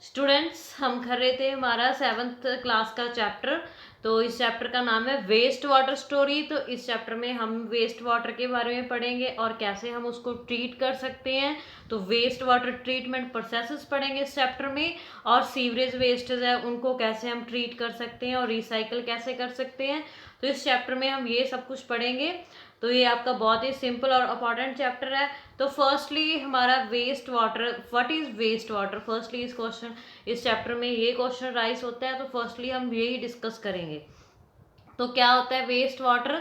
Students, हम कर रहे थे हमारा 7th क्लास का चैप्टर। तो इस चैप्टर का नाम है वेस्ट वाटर स्टोरी। तो इस चैप्टर में हम वेस्ट वाटर के बारे में पढ़ेंगे और कैसे हम उसको ट्रीट कर सकते हैं। तो वेस्ट वाटर ट्रीटमेंट प्रोसेसेस पढ़ेंगे इस चैप्टर में, और सीवरेज वेस्टेज है उनको कैसे हम ट्रीट कर सकते हैं और रिसाइकल कैसे कर सकते हैं। तो इस चैप्टर में हम ये सब कुछ पढ़ेंगे। तो ये आपका बहुत ही सिंपल और इम्पॉर्टेंट चैप्टर है। तो फर्स्टली हमारा waste water, what is waste water, firstly इस क्वेश्चन इस चैप्टर में ये क्वेश्चन राइज होता है। तो फर्स्टली हम यही डिस्कस करेंगे। तो क्या होता है वेस्ट वाटर।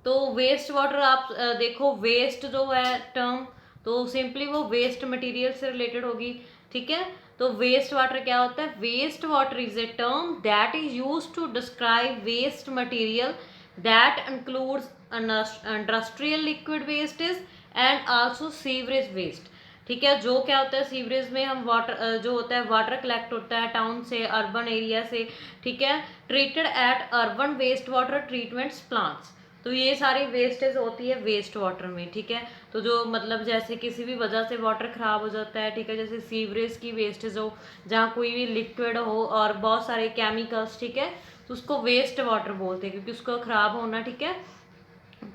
तो वेस्ट वाटर आप देखो, वेस्ट जो है टर्म, तो सिंपली वो वेस्ट मटेरियल से रिलेटेड होगी। ठीक है, तो वेस्ट वाटर क्या होता है। Waste water is a term that is use to describe waste material that includes industrial liquid wastage and also sewerage waste. ठीक है, जो क्या होता है सीवरेज में हम वाटर जो होता है वाटर कलेक्ट होता है टाउन से, अर्बन एरिया से। ठीक है, treated at urban waste water treatments plants. तो ये सारी वेस्टेज होती है वेस्ट वाटर में। ठीक है, तो जो मतलब जैसे किसी भी वजह से वाटर खराब हो जाता है, ठीक है, जैसे सीवरेज की वेस्टेज हो जहाँ कोई भी लिक्विड हो और बहुत सारे केमिकल्स, ठीक है, तो उसको वेस्ट वाटर बोलते हैं क्योंकि उसको खराब होना। ठीक है,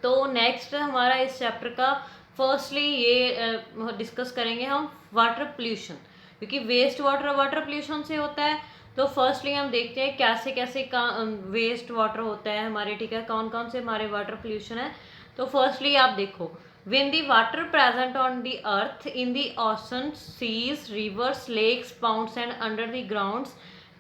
तो नेक्स्ट हमारा इस चैप्टर का फर्स्टली ये डिस्कस करेंगे हम वाटर पोल्यूशन, क्योंकि वेस्ट वाटर वाटर पोल्यूशन से होता है। तो फर्स्टली हम देखते हैं कैसे कैसे का वेस्ट वाटर होता है हमारे। ठीक है, कौन कौन से हमारे वाटर पोल्यूशन है। तो फर्स्टली आप देखो, when the water present on the earth in the oceans, seas, rivers, lakes, ponds and under the grounds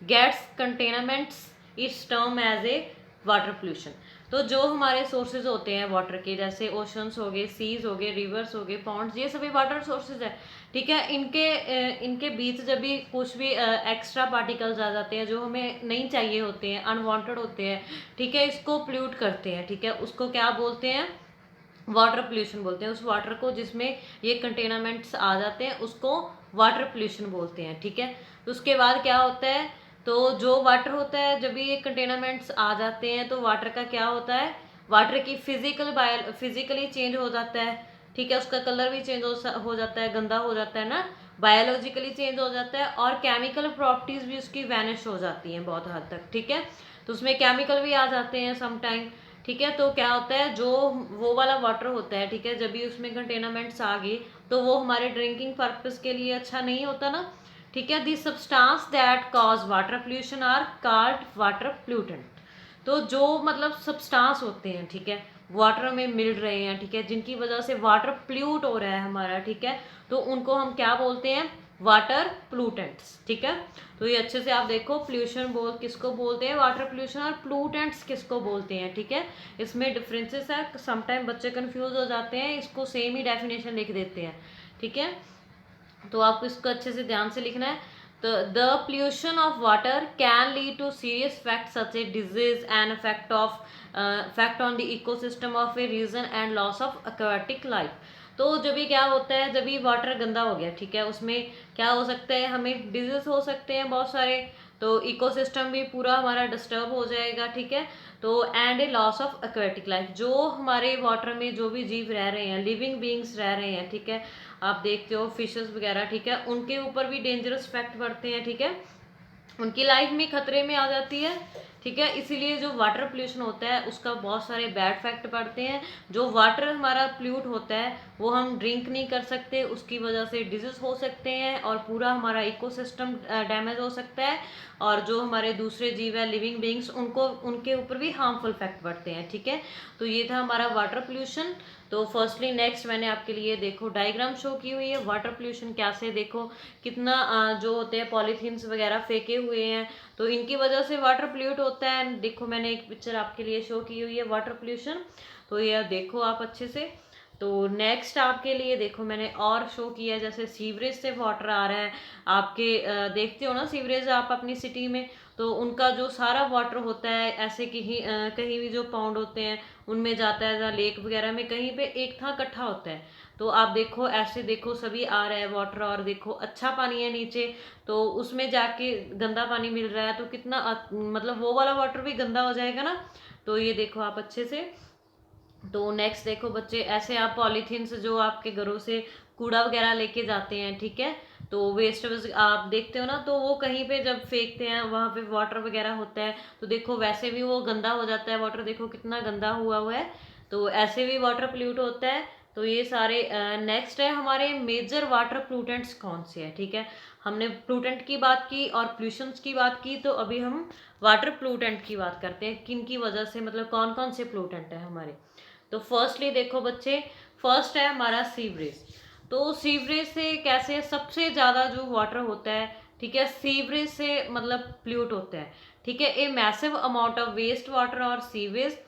gets contaminants, is termed as a water pollution. तो जो हमारे सोर्सेज होते हैं वाटर के, जैसे ओशंस हो गए, सीज हो गए, रिवर्स हो गए, पॉन्ड्स, ये सभी वाटर सोर्सेज है। ठीक है, इनके बीच जब भी कुछ भी एक्स्ट्रा पार्टिकल्स आ जाते हैं जो हमें नहीं चाहिए होते हैं, अनवांटेड होते हैं, ठीक है, इसको पोल्यूट करते हैं। ठीक है, उसको क्या बोलते हैं, वाटर पोल्यूशन बोलते हैं। उस वाटर को जिसमें ये कंटेनमेंट्स आ जाते हैं उसको वाटर पोल्यूशन बोलते हैं। ठीक है, तो उसके बाद क्या होता है, तो जो वाटर होता है जब भी ये कंटेनमेंट्स आ जाते हैं तो वाटर का क्या होता है, वाटर की फिजिकली चेंज हो जाता है। ठीक है, उसका कलर भी चेंज हो जाता है, गंदा हो जाता है ना, बायोलॉजिकली चेंज हो जाता है, और केमिकल प्रॉपर्टीज भी उसकी वैनिश हो जाती हैं बहुत हद तक। ठीक है, तो उसमें केमिकल भी आ जाते हैं समटाइम। ठीक है, तो क्या होता है, जो वो वाला वाटर होता है, ठीक है, जब भी उसमें कंटेनमेंट्स आ गए तो वो हमारे ड्रिंकिंग पर्पस के लिए अच्छा नहीं होता ना। ठीक है, the substance that cause water pollution are called water pollutant. तो जो मतलब सब्सटेंस होते हैं, ठीक है, वाटर में मिल रहे हैं, ठीक है, जिनकी वजह से वाटर पोल्यूट हो रहा है हमारा, ठीक है, तो उनको हम क्या बोलते हैं, वाटर पोल्यूटेंट्स। ठीक है, तो ये अच्छे से आप देखो, पोल्यूशन किसको बोलते हैं, वाटर पोल्यूशन, और पोल्यूटेंट्स किसको बोलते हैं। ठीक है, इसमें डिफरेंसेस है, समटाइम बच्चे कंफ्यूज हो जाते हैं, इसको सेम ही डेफिनेशन लिख देते हैं। ठीक है, तो आपको इसको अच्छे से ध्यान से लिखना है। तो the pollution of water can lead to serious fact such a disease and effect on the ecosystem of a region and loss of aquatic life. तो जब भी क्या होता है, जब भी वाटर गंदा हो गया, ठीक है, उसमें क्या हो सकता है, हमें डिजीज हो सकते हैं बहुत सारे, तो इकोसिस्टम भी पूरा हमारा डिस्टर्ब हो जाएगा। ठीक है, तो and A loss of aquatic life, जो हमारे वाटर में जो भी जीव रह रहे हैं, लिविंग बींग्स रह रहे हैं, ठीक है, आप देखते हो फिशेस वगैरह, ठीक है, उनके ऊपर भी डेंजरस इफेक्ट पड़ते हैं। ठीक है, उनकी लाइफ में खतरे में आ जाती है। ठीक है, इसीलिए जो वाटर पोल्यूशन होता है उसका बहुत सारे बैड इफेक्ट पड़ते हैं। जो वाटर हमारा पोल्यूट होता है वो हम ड्रिंक नहीं कर सकते, उसकी वजह से डिजीज हो सकते हैं और पूरा हमारा इकोसिस्टम डैमेज हो सकता है, और जो हमारे दूसरे जीव है, लिविंग बींग्स, उनको उनके ऊपर भी हार्मफुल इफेक्ट पड़ते हैं। ठीक है, तो ये था हमारा वाटर पोल्यूशन। तो फर्स्टली नेक्स्ट मैंने आपके लिए देखो डायग्राम शो की हुई है, वाटर पोल्यूशन कैसे, देखो कितना जो होते हैं पॉलीथीन्स वगैरह फेंके हुए हैं, तो इनकी वजह से वाटर पोल्यूट होता है। देखो मैंने एक पिक्चर आपके लिए शो की हुई है वाटर पोल्यूशन, तो ये देखो आप अच्छे से। तो नेक्स्ट आपके लिए देखो मैंने और शो किया है, जैसे सीवरेज से वाटर आ रहा है आपके, देखते हो ना सीवरेज आप अपनी सिटी में, तो उनका जो सारा वाटर होता है ऐसे कहीं कहीं भी जो पॉन्ड होते हैं उनमें जाता है, या लेक वगैरह में कहीं पे एक था इकट्ठा होता है, तो आप देखो ऐसे देखो सभी आ रहा है वाटर, और देखो अच्छा पानी है नीचे, तो उसमें जाके गंदा पानी मिल रहा है, तो कितना मतलब वो वाला वाटर भी गंदा हो जाएगा ना। तो ये देखो आप अच्छे से। तो नेक्स्ट देखो बच्चे, ऐसे आप पॉलीथीन से जो आपके घरों से कूड़ा वगैरह लेके जाते हैं, ठीक है, तो वेस्ट आप देखते हो ना, तो वो कहीं पे जब फेंकते हैं वहाँ पे वाटर वगैरह होता है, तो देखो वैसे भी वो गंदा हो जाता है वाटर, देखो कितना गंदा हुआ है। तो ऐसे भी वाटर पोल्यूट होता है। तो ये सारे नेक्स्ट है हमारे मेजर वाटर पोल्यूटेंट्स कौन से हैं, ठीक है। हमने पोल्यूटेंट की बात की और पोल्यूशंस की बात की, तो अभी हम वाटर पोल्यूटेंट की बात करते हैं, किन की वजह से, मतलब कौन कौन से पोल्यूटेंट है हमारे। तो फर्स्टली देखो बच्चे, फर्स्ट है हमारा सीवरेज। तो सीवरेज से कैसे, सबसे ज़्यादा जो वाटर होता है, ठीक है, सीवरेज से मतलब पोल्यूट होता है, ठीक है। A massive amount of waste water और sewage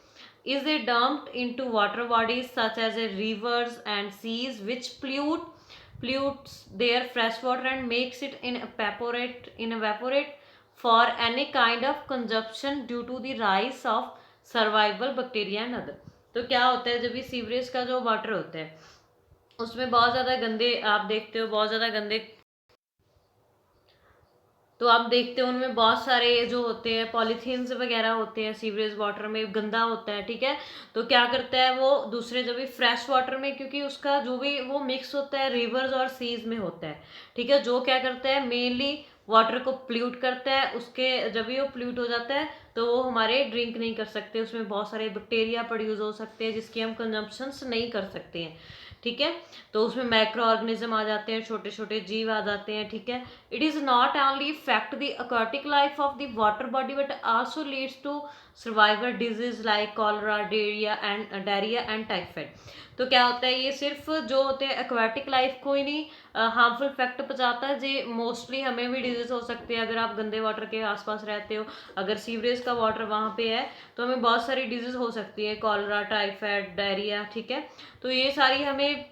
is it dumped into water bodies such as rivers and seas, which pollutes their fresh water and makes it evaporate for any kind of consumption due to the rise of survival bacteria and other। तो क्या होता है, जब भी sewerage का जो water होता है उसमें बहुत ज़्यादा गंदे, आप देखते हो बहुत ज़्यादा गंदे, तो आप देखते हो उनमें बहुत सारे जो होते हैं पॉलीथीन्स वगैरह होते हैं, सीवरेज वाटर में गंदा होता है, ठीक है। तो क्या करता है वो दूसरे, जब भी फ्रेश वाटर में, क्योंकि उसका जो भी वो मिक्स होता है रिवर्स और सीज में होता है, ठीक है, जो क्या करता है मेनली वाटर को पोल्यूट करता है। उसके जब भी वो पोल्यूट हो जाता है तो वो हमारे ड्रिंक नहीं कर सकते, उसमें बहुत सारे बैक्टीरिया प्रोड्यूस हो सकते हैं जिसकी हम कंजम्पशंस नहीं कर सकते हैं, ठीक है। तो उसमें माइक्रो ऑर्गेनिज्म आ जाते हैं, छोटे छोटे जीव आ जाते हैं, ठीक है। It is not only effect the aquatic life of the water body but also leads to survival disease like cholera, diarrhoea and typhoid. तो क्या होता है, ये सिर्फ जो होते हैं एक्वाटिक लाइफ को ही नहीं हार्मफुल इफेक्ट पहुंचाता है जी, मोस्टली हमें भी डिजीज हो सकते हैं अगर आप गंदे वाटर के आसपास रहते हो। अगर सीवरेज का वाटर वहाँ पे है तो हमें बहुत सारी डिजीज हो सकती है, कॉलरा, टाइफाइड, डायरिया, ठीक है। तो ये सारी हमें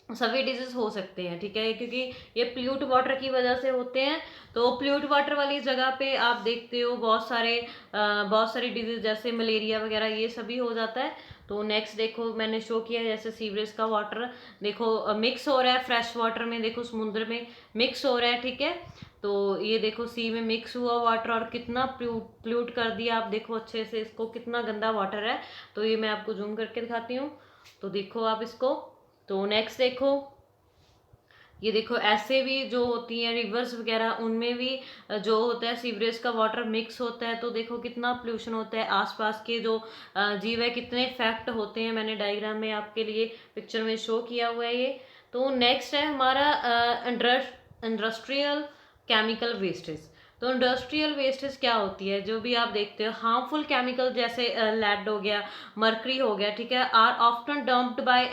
सभी डिजीज हो सकते हैं, ठीक है, क्योंकि ये प्ल्यूट वाटर की वजह से होते हैं। तो प्ल्यूट वाटर वाली जगह पे आप देखते हो बहुत सारी डिजीज जैसे मलेरिया वगैरह ये सभी हो जाता है। तो नेक्स्ट देखो मैंने शो किया है, जैसे सीवरेज का वाटर देखो मिक्स हो रहा है फ्रेश वाटर में, देखो समुद्र में मिक्स हो रहा है, ठीक है। तो ये देखो सी में मिक्स हुआ वाटर और कितना प्ल्यूट कर दिया, आप देखो अच्छे से इसको, कितना गंदा वाटर है। तो ये मैं आपको जूम करके दिखाती हूँ, तो देखो आप इसको। तो नेक्स्ट देखो, ये देखो ऐसे भी जो होती हैं रिवर्स वगैरह, उनमें भी जो होता है सीवरेज का वाटर मिक्स होता है। तो देखो कितना पोल्यूशन होता है, आसपास के जो जीव है कितने इफेक्ट होते हैं, मैंने डायग्राम में आपके लिए पिक्चर में शो किया हुआ है ये। तो नेक्स्ट है हमारा इंडस्ट्रियल केमिकल वेस्टेज। तो इंडस्ट्रियल वेस्टेज क्या होती है, जो भी आप देखते हो हार्मफुल केमिकल जैसे लेड हो गया, मर्करी हो गया, ठीक है, are often dumped by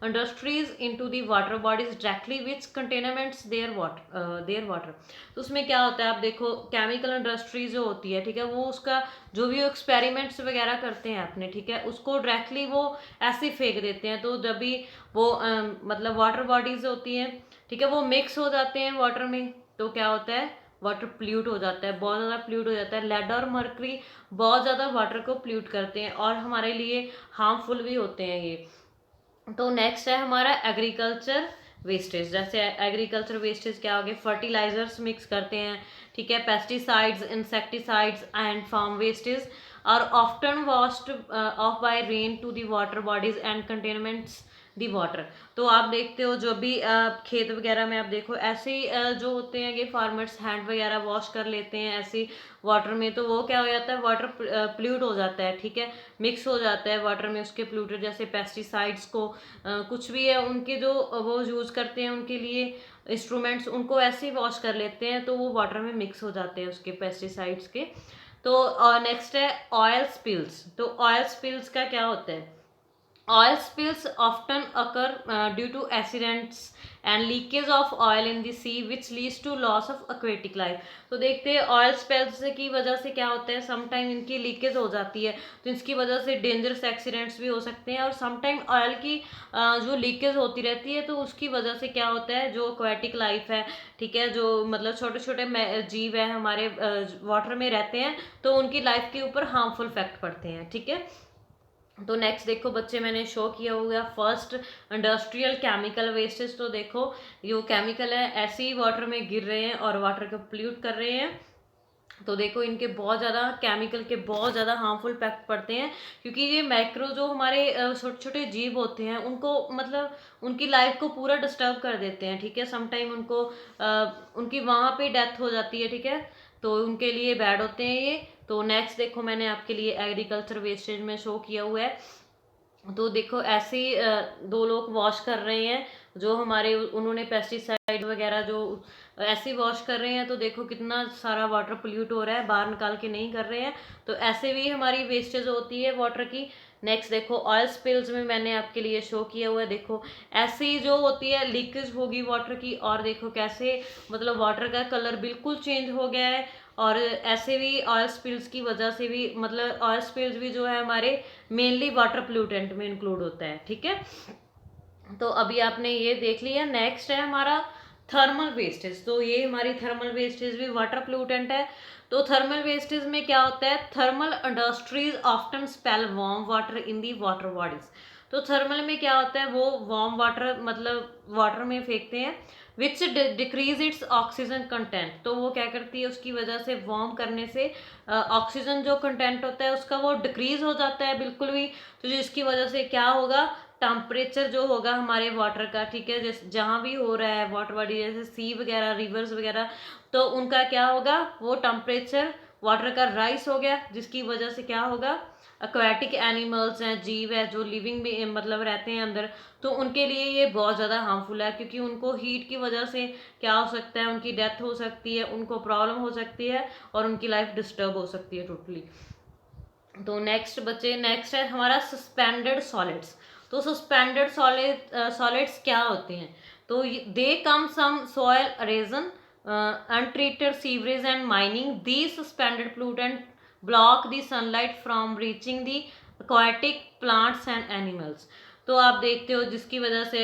industries into the water bodies directly which contaminates their water. तो उसमें क्या होता है, आप देखो केमिकल इंडस्ट्री जो होती है, ठीक है, वो उसका जो भी एक्सपेरिमेंट्स वगैरह करते हैं अपने, ठीक है, उसको डायरेक्टली वो ऐसे फेंक देते हैं। तो जब भी वो मतलब वाटर बॉडीज होती हैं, ठीक है, वो मिक्स हो जाते हैं वाटर में, तो क्या होता है वाटर पोल्यूट हो जाता है, बहुत ज़्यादा पोल्यूट हो जाता है। लेड और मर्करी बहुत ज़्यादा वाटर को पोल्यूट करते हैं और हमारे लिए हार्मफुल भी होते हैं ये। तो नेक्स्ट है हमारा एग्रीकल्चर वेस्टेज। जैसे एग्रीकल्चर वेस्टेज क्या हो गया, फर्टिलाइजर्स मिक्स करते हैं, ठीक है, pesticides, insecticides and farm wastage are often washed off by rain to the water bodies and contaminates the water. तो आप देखते हो जो भी खेत वगैरह में आप देखो ऐसे ही जो होते हैं कि फार्मर्स हैंड वगैरह वॉश कर लेते हैं ऐसे वाटर में, तो वो क्या हो जाता है वाटर पोल्यूट हो जाता है, ठीक है, मिक्स हो जाता है वाटर में उसके पोल्यूटेड जैसे पेस्टिसाइड्स को कुछ भी है उनके जो वो यूज़ करते हैं उनके लिए इंस्ट्रूमेंट्स, उनको ऐसे ही वॉश कर लेते हैं तो वो वाटर में मिक्स हो जाते हैं उसके पेस्टिसाइड्स के। तो नेक्स्ट है ऑयल स्पिल्स। तो ऑयल स्पिल्स का क्या होता है, oil spills often occur due to accidents and leakage of oil in the sea which leads to loss of aquatic life। तो देखते हैं ऑयल स्पेल्स की वजह से क्या होता है, समटाइम इनकी लीकेज हो जाती है तो इसकी वजह से डेंजरस एक्सीडेंट्स भी हो सकते हैं, और समटाइम ऑयल की जो लीकेज होती रहती है तो उसकी वजह से क्या होता है जो एक्वाटिक लाइफ है, ठीक है, जो मतलब छोटे छोटे जीव है हमारे वाटर में रहते हैं तो उनकी लाइफ के ऊपर हार्मफुल इफेक्ट पड़ते हैं, ठीक है। तो नेक्स्ट देखो बच्चे मैंने शो किया होगा फर्स्ट इंडस्ट्रियल केमिकल वेस्टेज। तो देखो ये केमिकल है ऐसे ही वाटर में गिर रहे हैं और वाटर को पोल्यूट कर रहे हैं। तो देखो इनके बहुत ज़्यादा केमिकल के बहुत ज़्यादा हार्मफुल इफेक्ट पड़ते हैं, क्योंकि ये मैक्रो जो हमारे छोटे छोटे जीव होते हैं उनको मतलब उनकी लाइफ को पूरा डिस्टर्ब कर देते हैं। ठीक है, समटाइम उनको उनकी वहाँ पे डेथ हो जाती है। ठीक है, तो उनके लिए बैड होते हैं ये। तो नेक्स्ट देखो मैंने आपके लिए एग्रीकल्चर वेस्टेज में शो किया हुआ है। तो देखो ऐसे ही दो लोग वॉश कर रहे हैं, जो हमारे उन्होंने पेस्टिसाइड वगैरह जो ऐसे ही वॉश कर रहे हैं। तो देखो कितना सारा वाटर पोल्यूट हो रहा है, बाहर निकाल के नहीं कर रहे हैं। तो ऐसे भी हमारी वेस्टेज होती है वाटर की। नेक्स्ट देखो ऑयल स्पिल्स में मैंने आपके लिए शो किया हुआ है। देखो ऐसे ही जो होती है लीकेज होगी वाटर की, और देखो कैसे मतलब वाटर का कलर बिल्कुल चेंज हो गया है। और ऐसे भी ऑयल स्पिल्स की वजह से भी मतलब ऑयल स्पिल्स भी जो है हमारे मेनली वाटर पोल्यूटेंट में इंक्लूड होता है। ठीक है, तो अभी आपने ये देख लिया। नेक्स्ट है हमारा थर्मल वेस्टेज। तो ये हमारी थर्मल वेस्टेज भी वाटर पोल्यूटेंट है। तो थर्मल वेस्टेज में क्या होता है, thermal industries often spell warm water in the water bodies. तो थर्मल में क्या होता है, वो वार्म वाटर मतलब वाटर में फेंकते हैं, विच डिक्रीज इट्स ऑक्सीजन कंटेंट। तो वो क्या करती है, उसकी वजह से वार्म करने से ऑक्सीजन जो कंटेंट होता है उसका वो डिक्रीज हो जाता है बिल्कुल भी। तो जिसकी वजह से क्या होगा, टेम्परेचर जो होगा हमारे वाटर का, ठीक है, जैसे जहाँ भी हो रहा है वाटर बॉडी जैसे सी वगैरह रिवर्स वगैरह, तो उनका क्या होगा, वो टेम्परेचर वाटर का राइस हो गया, जिसकी वजह से क्या होगा, एक्वेटिक एनिमल्स हैं, जीव है जो लिविंग में मतलब रहते हैं अंदर, तो उनके लिए ये बहुत ज़्यादा हार्मफुल है, क्योंकि उनको हीट की वजह से क्या हो सकता है, उनकी डेथ हो सकती है, उनको प्रॉब्लम हो सकती है, और उनकी लाइफ डिस्टर्ब हो सकती है टोटली। तो नेक्स्ट बच्चे, नेक्स्ट है हमारा सस्पेंडेड सॉलिड्स। तो सस्पेंडेड सॉलिड्स क्या होते हैं, तो they come some soil erosion untreated sewerage and mining the suspended pollutant block the sunlight from reaching the aquatic plants and animals. तो आप देखते हो जिसकी वजह से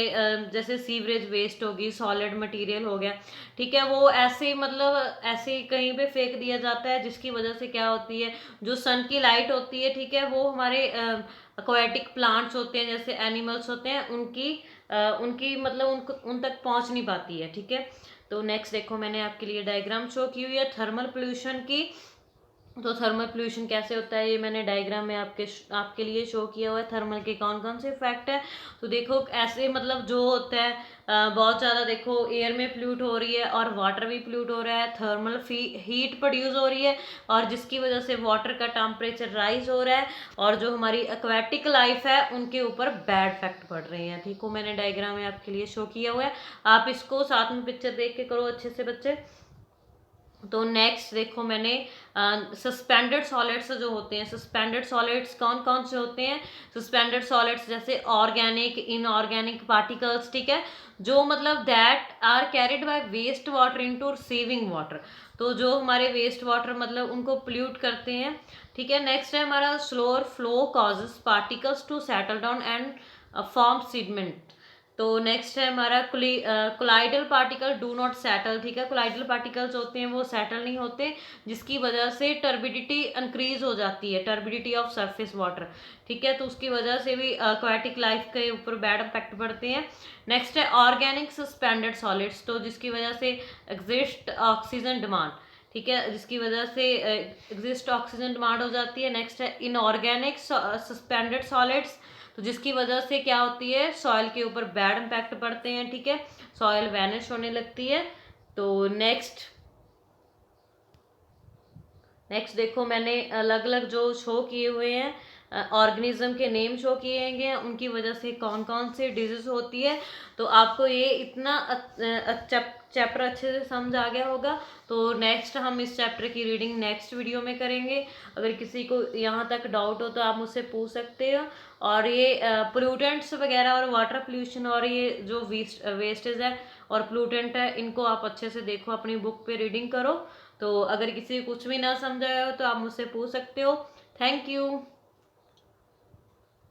जैसे सीवरेज वेस्ट होगी, सॉलिड मटेरियल हो गया, ठीक है, वो ऐसे मतलब ऐसे ही कहीं पे फेंक दिया जाता है, जिसकी वजह से क्या होती है, जो सन की लाइट होती है, ठीक है, वो हमारे एक्वेटिक प्लांट्स होते हैं जैसे एनिमल्स होते हैं, उनकी मतलब उन तक पहुंच नहीं पाती है। ठीक है, तो नेक्स्ट देखो मैंने आपके लिए डायग्राम शो की हुई है थर्मल पोल्यूशन की। तो थर्मल पोल्यूशन कैसे होता है, ये मैंने डायग्राम में आपके लिए शो किया हुआ है। थर्मल के कौन कौन से इफेक्ट है, तो देखो ऐसे मतलब जो होता है बहुत ज़्यादा देखो एयर में पोल्यूट हो रही है और वाटर भी पोल्यूट हो रहा है, थर्मल हीट प्रोड्यूस हो रही है, और जिसकी वजह से वाटर का टेम्परेचर राइज हो रहा है, और जो हमारी एक्वेटिक लाइफ है उनके ऊपर बैड इफेक्ट पड़ रहे हैं। ठीक हो, मैंने डायग्राम में आपके लिए शो किया हुआ है, आप इसको साथ में पिक्चर देख के करो अच्छे से बच्चे। तो नेक्स्ट देखो मैंने सस्पेंडेड सॉलिड्स जो होते हैं, सस्पेंडेड सॉलिड्स कौन कौन से होते हैं, सस्पेंडेड सॉलिड्स जैसे ऑर्गेनिक इनऑर्गेनिक पार्टिकल्स, ठीक है, जो मतलब that are carried by waste water into receiving water. तो जो हमारे वेस्ट वाटर मतलब उनको पोल्यूट करते हैं। ठीक है, नेक्स्ट है हमारा slower flow causes particles to settle down and form sediment. तो नेक्स्ट है हमारा colloidal particle do not settle. ठीक है, कोलाइडल पार्टिकल्स होते हैं वो सेटल नहीं होते, जिसकी वजह से टर्बिडिटी इंक्रीज हो जाती है, टर्बिडिटी ऑफ सरफेस वाटर। ठीक है, तो उसकी वजह से भी एक्वेटिक लाइफ के ऊपर बैड इफेक्ट पड़ते हैं। नेक्स्ट है ऑर्गेनिक सस्पेंडेड सॉलिड्स, तो जिसकी वजह से एग्जिस्ट ऑक्सीजन डिमांड, ठीक है, जिसकी वजह से एग्जिस्ट ऑक्सीजन डिमांड हो जाती है। नेक्स्ट है इनऑर्गेनिक सस्पेंडेड सॉलिड्स, तो जिसकी वजह से क्या होती है, सॉइल के ऊपर बैड इम्पैक्ट पड़ते हैं। ठीक है, सॉइल वैनिश होने लगती है। तो नेक्स्ट देखो मैंने अलग अलग जो शो किए हुए हैं ऑर्गेनिज्म के नेम शो किए हैं, उनकी वजह से कौन कौन से डिजीज होती है। तो आपको ये इतना चैप्टर अच्छे से समझ आ गया होगा। तो नेक्स्ट हम इस चैप्टर की रीडिंग नेक्स्ट वीडियो में करेंगे। अगर किसी को यहाँ तक डाउट हो तो आप मुझसे पूछ सकते हो। और ये पोल्यूटेंट्स वगैरह और वाटर पोल्यूशन और ये जो वेस्टेज है और पोल्यूटेंट है, इनको आप अच्छे से देखो, अपनी बुक पे रीडिंग करो। तो अगर किसी को कुछ भी ना समझ आया हो तो आप मुझसे पूछ सकते हो। Thank you.